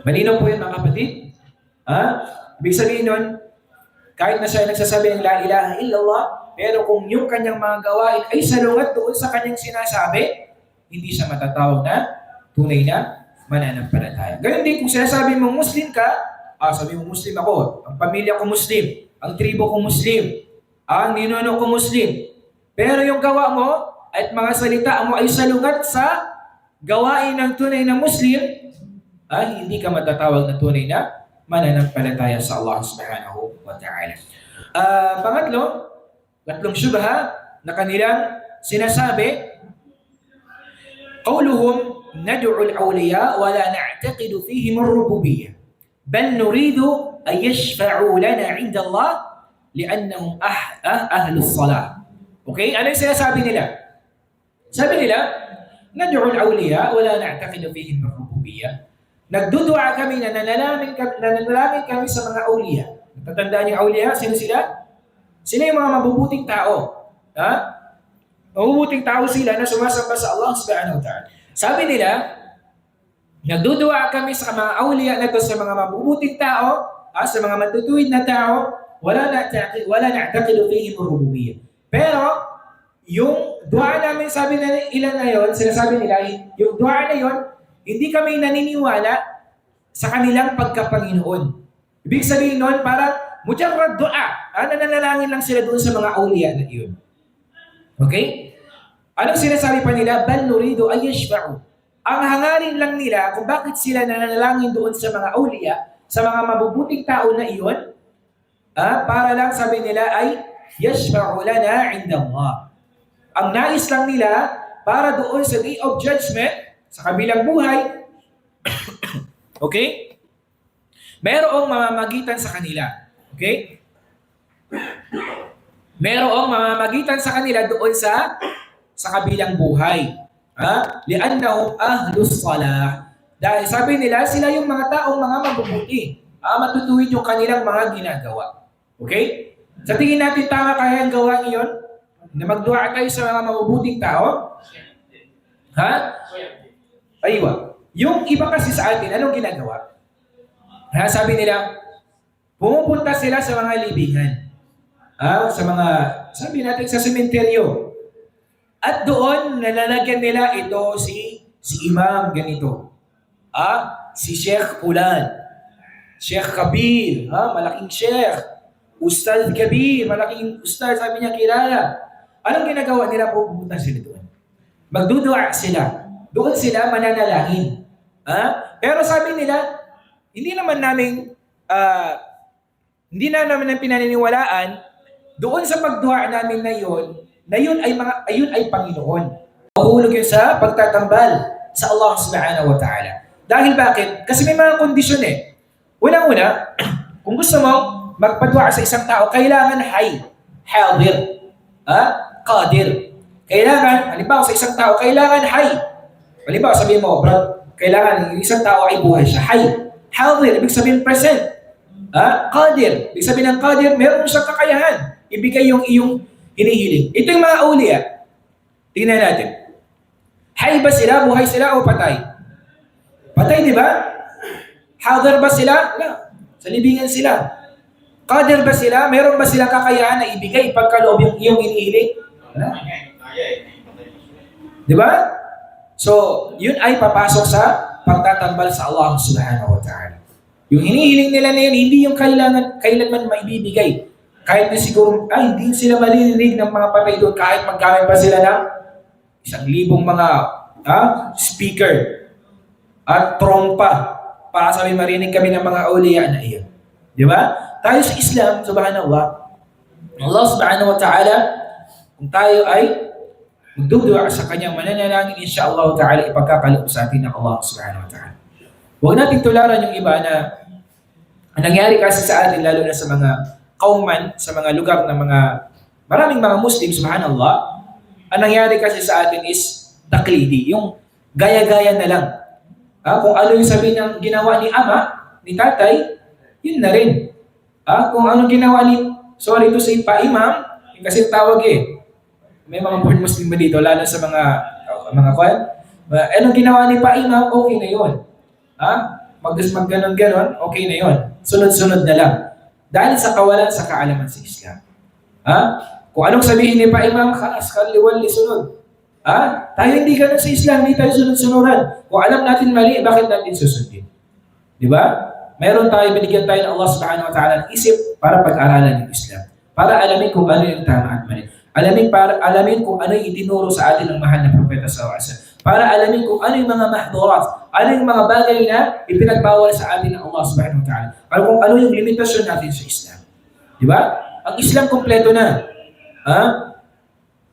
Malinaw po yun mga kapatid. Ibig sabihin nun, kahit na siya nagsasabi ng la ilaha illallah, pero kung yung kanyang mga gawain ay salungat doon sa kanyang sinasabi, hindi siya matatawag na tunay na mananampalataya. Ganun din kung sinasabi mo Muslim ka, sabi mo Muslim ako, ang pamilya ko Muslim, ang tribo ko Muslim, ang ninuno ko Muslim. Pero yung gawa mo at mga salita mo ay salungat sa gawain ng tunay na Muslim, hindi ka matatawag na tunay na mananampalataya sa Allah subhanahu wa ta'ala. Tatlong syubha na kanilang sinasabi, qawluhum nad'u al-awliya wa la na'taqidu fihim ar-rububiyyah bal nuridu an yashfa'u lana 'inda Allah li'annahum ahlus salah. Okay? Ano yung sinasabi nila? Sabi nila, nad'u al-awliya wa la na'taqidu fihim ar-rububiyyah. Nagdudua kami, nananalangin kami sa mga awliya. Natatandaan yung awliya? Sino sila? Sila yung mga mabubuting tao. Mabubuting tao sila na sumasamba sa Allah subhanahu wa ta'ala. Sabi nila, nagdudua kami sa mga awliya na to, sa mga mabubuting tao, sa mga matutuwid na tao, wala na'taqidu fihim ar-rububiyyah. Pero, yung dua namin, sabi na ilan na yun, sinasabi nila, yung dua na yun, hindi kami naniniwala sa kanilang pagkapanginoon. Ibig sabihin nun, parang mujarrad dua. Nananalangin lang sila doon sa mga awliya na iyon. Okay? Anong sinasabi pa nila? Bal nuridu ay yashfa'u. Ang hangarin lang nila kung bakit sila nananalangin doon sa mga awliya, sa mga mabubuting tao na iyon, para lang sabi nila ay yashfa'u lana 'inda Allah. Ang nais lang nila para doon sa Day of Judgment, sa kabilang buhay, okay? Merong mamamagitan sa kanila. Okay? Merong mamamagitan sa kanila doon sa kabilang buhay. Li'annahum ahlus salah. Dahil sabi nila, sila yung mga taong mga mabubuti. Matutuwid yung kanilang mga ginagawa. Okay? Sa tingin natin, tama kaya ang gawa ngayon? Na magdua tayo sa mga mabubuting tao? Aywa. Yung iba kasi sa atin, anong ginagawa? Sabi nila, pumupunta sila sa mga libingan. Sa mga, sabi natin sa sementeryo. At doon, nalalagyan nila ito si Imam ganito. Si Sheikh Fulan. Sheikh Kabir. Malaking Sheikh. Ustaz Kabir. Malaking Ustaz. Sabi niya, kilala. Anong ginagawa nila? Pupunta sila doon. Magdudua sila. Doon sila mananalangin. Pero sabi nila, hindi naman namin pinaniniwalaan doon sa pagduha namin na yun ay Panginoon. Mahulog yun sa pagtatambal sa Allah subhanahu wa ta'ala. Dahil bakit? Kasi may mga kondisyon eh. Unang-una, kung gusto mo magpadua sa isang tao, kailangan hadir, qadir. Kailangan, halimbawa sa isang tao, kailangan halimbawa, sabihin mo, bro, kailangan yung isang tao ay buhay siya. Hadir, ibig sabihin present. Qadir, ibig sabihin ng qadir, meron siyang kakayahan. Ibigay yung iyong hinihiling. Ito yung mga awliya. Tingnan natin. Hay ba sila, buhay sila o patay? Patay, di ba? Hadir ba sila? No. Sa libingan sila. Qadir ba sila? Meron ba silang kakayahan na ibigay pagkaloob yung iyong hinihiling? Wala. Di ba? So, yun ay papasok sa pagtatambal sa Allah subhanahu wa ta'ala. Yung hinihiling nila na yun, hindi yung kailanman maibibigay. Kahit na siguro, hindi sila malilinig ng mga patay doon, kahit magkamit pa sila ng 1,000 mga speaker at trompa para sabi marinig kami ng mga awliya na iyon. Di ba? Tayo sa Islam, subhanallah, Allah subhanahu wa ta'ala, kung tayo ay magdudua sa kanyang mananalangin, insyaAllah ta'ala, ipagkakaloob sa atin ng Allah subhanahu wa ta'ala. Huwag natin tularan yung iba na ang nangyari kasi sa atin, lalo na sa mga kauman, sa mga lugar ng maraming mga Muslim, subhanallah, ang nangyari kasi sa atin is taklidi, yung gaya-gaya na lang. Kung ano yung sabi ng ginawa ni ama, ni tatay, yun na rin. Kung ano ginawa to say pa-imam, kasi tawag may mga born Muslim ba dito, lalo sa mga kwan? Anong ginawa ni pa-imam, okay na yun. magganon-ganon, okay na yon. Sunod-sunod na lang. Dahil sa kawalan sa kaalaman sa Islam. Ha? Kung anong sabihin ni Pa Imam, khalas, kaliwali, sunod. Ha? Tayo hindi ganun sa Islam, hindi tayo sunod-sunuran. Kung alam natin mali, bakit natin susundin? Di ba? Mayroon tayo, binigyan tayo ng Allah subhanahu wa ta'ala ng isip para pag-aralan ng Islam. Para alamin kung ano yung tama at mali. Alamin kung ano yung itinuro sa atin ng mahal na propeta sallallahu alaihi wasallam. Para alamin kung ano yung mga mahdurat, ano yung mga bagay na ipinagbawal sa atin ng Allah subhanahu wa ta'ala. Para kung ano yung limitasyon natin sa Islam. Di ba? Ang Islam kompleto na. Ha?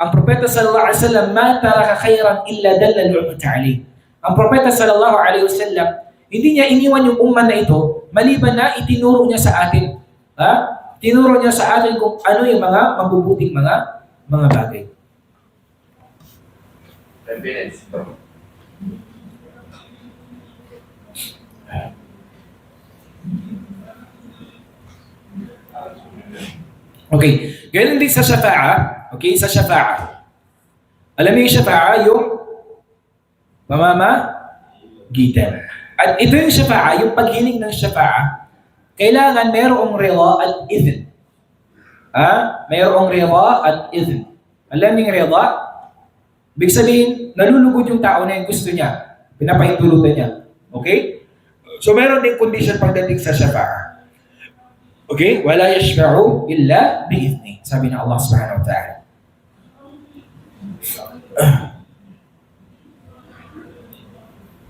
Ang propeta sallallahu alaihi wasallam, ma taraka khairan illa dalla al-ummata alayh. Ang propeta sallallahu alaihi wasallam, hindi niya iniwan yung umma na ito, maliban na itinuro niya sa atin. Ha? Tinuro niya sa atin kung ano yung mga mabubuting mga bagay. 10 minutes. Okay. Ganun din sa syafa'a. Okay, sa syafa'a. Alam mo yung syafa'a, yung pamamagitan. At ito yung syafa'a, yung paghiling ng syafa'a, kailangan mayroong rida at idhn. Mayroong rida at idhn. Alam niyo yung rida? Ibig sabihin, nalulugod yung tao na yung gusto niya. Pinapahintulutan niya. Okay? So mayroon din condition pagdating sa syafa'a. Okay? Wala yashfa'u illa bi'idhni. Sabi ng Allah subhanahu wa ta'ala.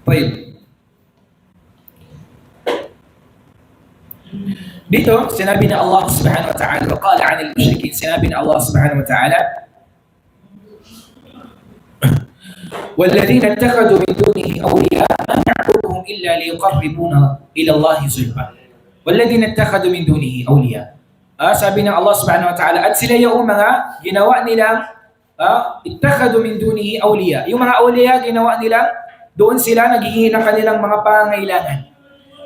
Tayyib. Dito, sinabi na Allah subhanahu wa ta'ala, وقال عن المشركين, sinabi na Allah subhanahu wa ta'ala, والذين اتخذوا من دونه أولياء ما نعبدهم إلا ليقربونا إلى الله زلفى والذين اتخذوا من دونه أولياء. Sabi ng Allah subhanahu wa ta'ala, at sila yung mga ginawa nilang اتخذوا من دونه أولياء. Yung mga awliya ginawa nilang doon sila naghihingi ng kanilang mga pangangailangan.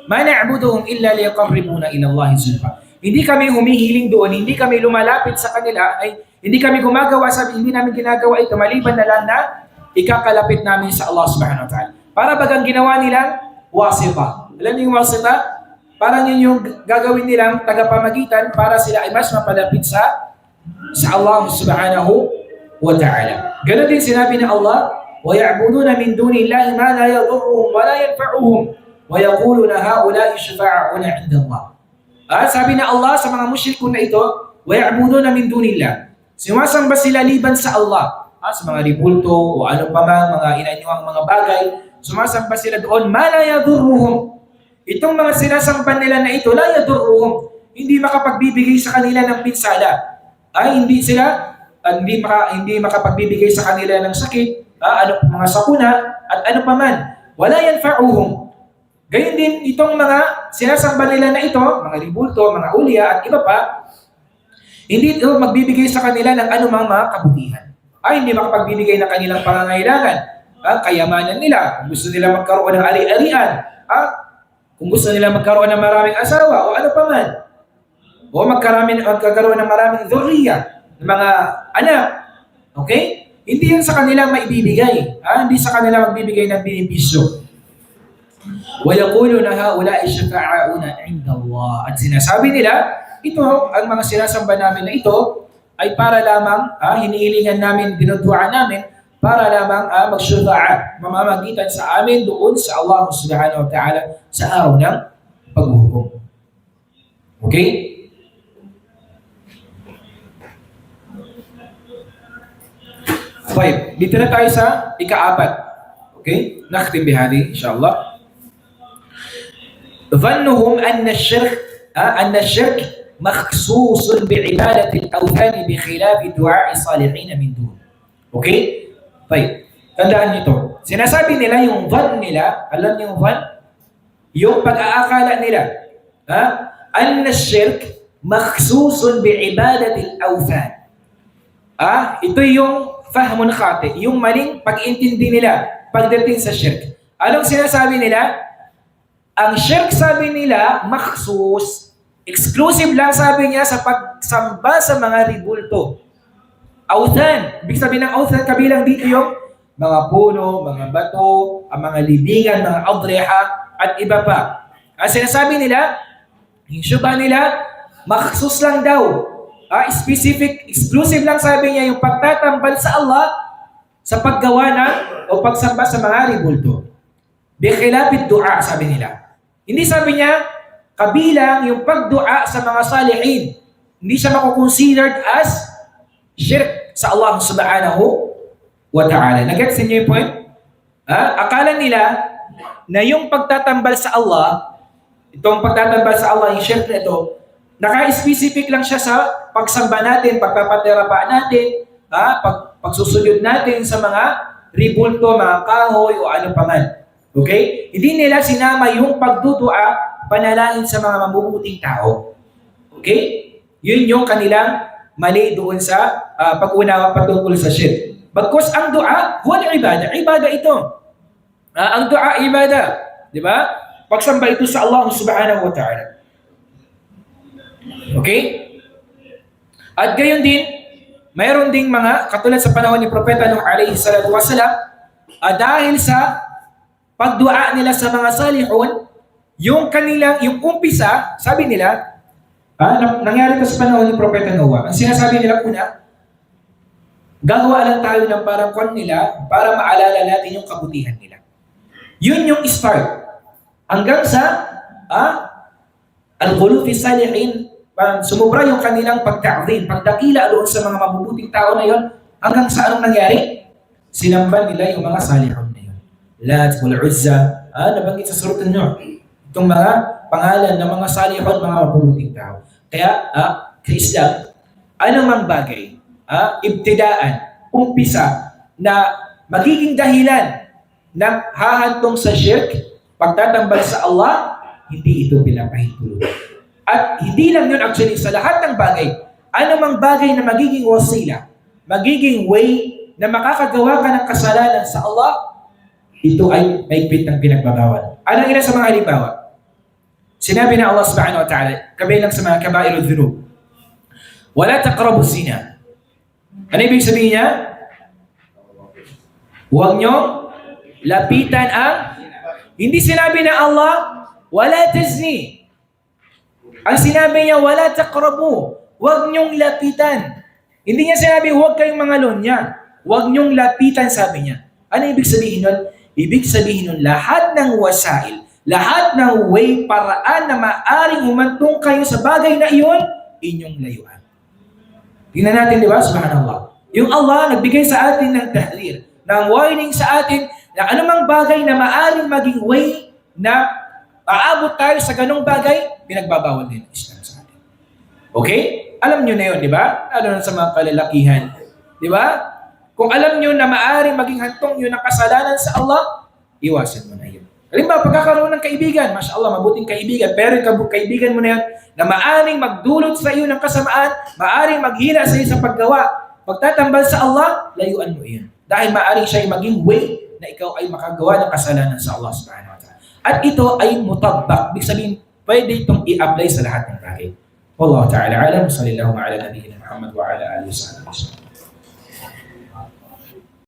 Ma na'buduhum illa liqarribuna ila Allah zulfa. Hindi kami humihiling doon, hindi kami lumalapit sa kanila, ay hindi kami gumagawa, hindi namin ginagawa ito maliban na lang na ikakalapit namin sa Allah subhanahu wa ta'ala. Para bagang ginawa nilang wasita. Alam niyo yung wasita? Parang yun yung gagawin nilang tagapamagitan para sila ay mas mapalapit sa Allah subhanahu wa ta'ala. Ganon din sinabi ng Allah, وَيَعْبُدُونَ مِنْ دُونِ اللَّهِ مَا لَا يَضُرُّهُمْ وَلَا يَنْفَعُهُمْ وَيَقُولُونَ هَؤُلَاءِ شُفَعَاؤُنَا عِنْدَ اللَّهِ. Sabi na Allah sa mga musyrikun na ito, وَيَعْبُدُونَ مِنْ دُونِ اللَّهِ. Sumasamba sila liban sa Allah. Sa mga ribulto o ano pa man, mga inanyuang mga bagay, sumasamba sila doon, مَا لَا يَضُرُّهُمْ. Itong mga sinasamba nila na ito, لَا يَضُرُّهُمْ. Hindi makapagbibigay sa kanila ng pinsala. Hindi makapagbibigay sa kanila ng sakit, mga sakuna, at ano pa man. Wala yanfa'uhum. Gayun din itong mga sinasamba nila na ito, mga ribulto, mga ulya, at iba pa, hindi ito magbibigay sa kanila ng anumang mga kabutihan. Hindi makapagbibigay ng kanilang pangangailangan. Kayamanan nila, kung gusto nila magkaroon ng ari-arian, kung gusto nila magkaroon ng maraming asawa, o ano pa man, o magkaroon ng maraming dhurriya, ng mga anak. Okay? Hindi yan sa kanila maibibigay. Hindi sa kanila magbibigay ng benepisyo. وَيَقُولُونَ هَؤُلَاءِ شُفَعَاؤُنَا عِنْدَ اللَّهِ. At sinasabi nila, ito, ang mga sinasamba namin na ito, ay para lamang, hinihilingan namin, dinudwaan namin, para lamang mag-syufa'a, mamamagitan sa amin doon sa Allah subhanahu wa ta'ala sa araw ng paghuhukom. Okay? Five. Dito na tayo sa ika-4. Okay? Nakhtim bihadi, inshallah. ظنهم أن الشرك مخصوص بعبادة الأوثان بخلاف دعاء الصالحين من دون. Okay? طيب. Tandaan niyo ito. Sinasabi nila yung dhan nila, alam niyo yung dhan? Yung pag-aakala nila. أن الشرك مخصوص بعبادة الأوثان. Ito yung fahmun khati, yung maling pag-intindi nila pagdating sa shirk. Anong sinasabi nila? Ang shirk, sabi nila, makhsus, exclusive lang, sabi niya, sa pagsamba sa mga ribulto. Authan. Ibig sabihin ng authan, kabilang dito yung mga puno, mga bato, ang mga libingan, mga adreha, at iba pa. Ang sinasabi nila, yung syubha nila, maksus lang daw. Specific, exclusive lang sabi niya yung pagtatambal sa Allah sa paggawa ng o pagsamba sa mga ribulto. Bikhilafid du'a, sabi nila. Hindi sabi niya, kabilang yung pagdua sa mga salihin. Hindi siya makukonsidered as shirk sa Allah subhanahu wa ta'ala. Nag-gets niyo yung point? Akala nila na yung pagtatambal sa Allah, itong pagtatambal sa Allah, yung shirk na ito, naka-specific lang siya sa pagsamba natin, pagpapaterapa natin, pagsusujud natin sa mga ribulto, mga kahoy, o ano pa man. Okay? Hindi nila sinama yung pagdudua, panalangin sa mga mabubuting tao. Okay? Yun yung kanilang mali doon sa pag-unawa patungkol sa shirk. Bagkus ang dua, huwag ibada. Ibada ito. Ang dua, ibada. Di ba? Pagsamba ito sa Allah subhanahu wa ta'ala. Okay? At gayon din, mayroon ding mga, katulad sa panahon ni Propeta Nuh alayhi salatu wasalam, dahil sa pagdua nila sa mga salihun, yung umpisa, sabi nila, nangyari ito sa panahon ni Propeta Noah. Ang sinasabi nila una, gagawa lang tayo ng parang kwan nila para maalala natin yung kabutihan nila. Yun yung start. Hanggang sa al-ghulu fi salihin, sumubra yung kanilang pagta'zim, pagdakila doon sa mga mabubuting tao na yon, hanggang sa anong nangyari? Sinamban nila yung mga salihun na yun. Lat, wal Uzza, nabanggit sa surat An-Nur. Itong mga pangalan ng mga salihun, mga mabubuting tao. Kaya, Islam, anumang bagay, ibtidaan, umpisa, na magiging dahilan ng hahantong sa shirk, pagtatambal sa Allah, hindi ito pinapahintulot. At hindi lang yun actually, sa lahat ng bagay, anumang bagay na magiging wasila, magiging way na makakagawa ka ng kasalanan sa Allah, ito ay maigpit ng pinagbabawal. Ano ilan sa mga halimbawa? Sinabi na Allah subhanahu wa ta'ala, kabilang sa mga kabairul dhunub, wala taqrabu zina. Ano ibig sabihin niya? Huwag nyo lapitan ang, hindi sinabi na Allah, wala tazni. Ang sinabi niya, wala taqrabu. Huwag nyong lapitan. Hindi niya sinabi, huwag kayong mga lonya. Huwag nyong lapitan, sabi niya. Ano ibig sabihin nun? Ibig sabihin nun, lahat ng wasail, lahat ng way, paraan na maaring humantong kayo sa bagay na iyon, inyong layuan. Tingnan natin, di ba? Subhanallah. Yung Allah nagbigay sa atin ng tahrir, ng warning sa atin, na anumang bagay na maaring maging way na aabot tayo sa ganong bagay, pinagbabawal din ng Islam sa atin. Okay? Alam nyo na yun, di ba? Ano na sa mga kalalakihan. Di ba? Kung alam nyo na maaring maging hantong yun ng kasalanan sa Allah, iwasan mo na yun. Halimbawa, pagkakaroon ng kaibigan, Masya Allah, mabuting kaibigan, pero yung kaibigan mo na yun, na maaring magdulot sa iyo ng kasamaan, maaring maghila sa iyo sa paggawa, pagtatambal sa Allah, layuan mo iyon. Dahil maaring siya ay maging way na ikaw ay makagawa ng kasalanan sa Allah subhanahu wa ta'ala. At ito ay mutabbak. Ibig sabihin, pwede itong i-apply sa lahat ng bagay. Wallahu ta'ala alam. Sallallahu ala nabiyyina Muhammad wa ala alihi wa sallam.